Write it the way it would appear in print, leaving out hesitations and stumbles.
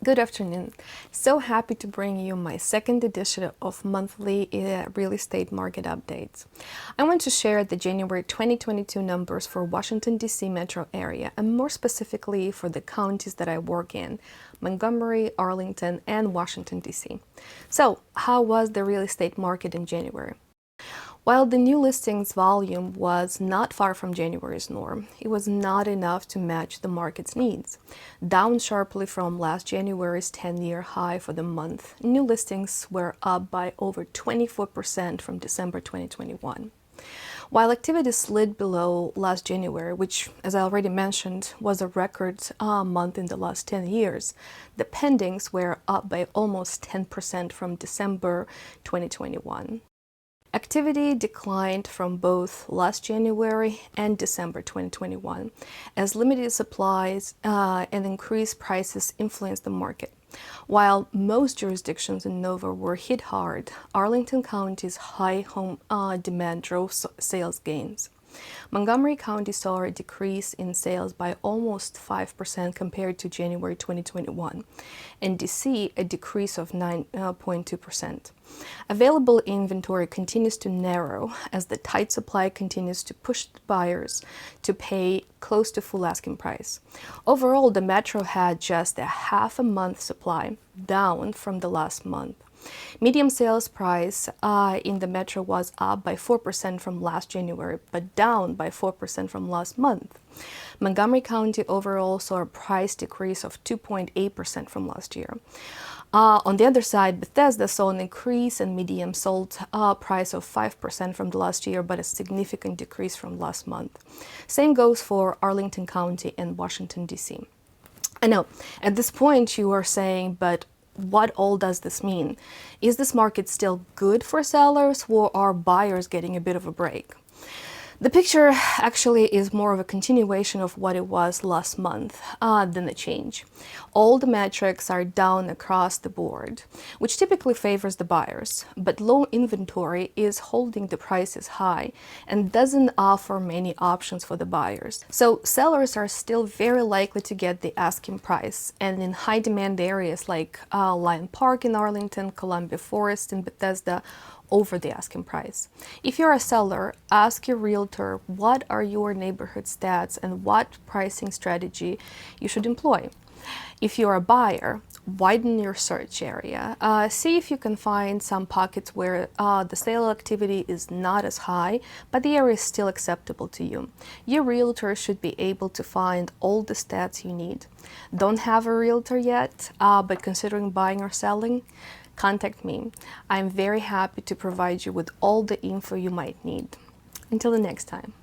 Good afternoon. So happy to bring you my second edition of monthly real estate market updates. I want to share the January 2022 numbers for Washington, D.C. metro area, and more specifically for the counties that I work in, Montgomery, Arlington, and Washington, D.C. So, how was the real estate market in January? While the new listings volume was not far from January's norm, it was not enough to match the market's needs. Down sharply from last January's 10-year high for the month, new listings were up by over 24% from December 2021. While activity slid below last January, which, as I already mentioned, was a record month in the last 10 years, the pendings were up by almost 10% from December 2021. Activity declined from both last January and December 2021, as limited supplies and increased prices influenced the market. While most jurisdictions in NOVA were hit hard, Arlington County's high home demand drove sales gains. Montgomery County saw a decrease in sales by almost 5% compared to January 2021, and DC a decrease of 9.2%. Available inventory continues to narrow as the tight supply continues to push buyers to pay close to full asking price. Overall, the metro had just a half a month supply, down from the last month. Median sales price in the metro was up by 4% from last January, but down by 4% from last month. Montgomery County overall saw a price decrease of 2.8% from last year. On the other side, Bethesda saw an increase in median sold price of 5% from the last year, but a significant decrease from last month. Same goes for Arlington County and Washington, D.C. I know, at this point you are saying, but what all does this mean? Is this market still good for sellers, or are buyers getting a bit of a break? The picture actually is more of a continuation of what it was last month than a change. All the metrics are down across the board, which typically favors the buyers, but low inventory is holding the prices high and doesn't offer many options for the buyers. So sellers are still very likely to get the asking price, and in high demand areas like Lion Park in Arlington, Columbia Forest in Bethesda, over the asking price. If you're a seller, ask your realtor what are your neighborhood stats and what pricing strategy you should employ. If you're a buyer, widen your search area. See if you can find some pockets where the sale activity is not as high, but the area is still acceptable to you. Your realtor should be able to find all the stats you need. Don't have a realtor yet, but considering buying or selling? Contact me. I'm very happy to provide you with all the info you might need. Until the next time.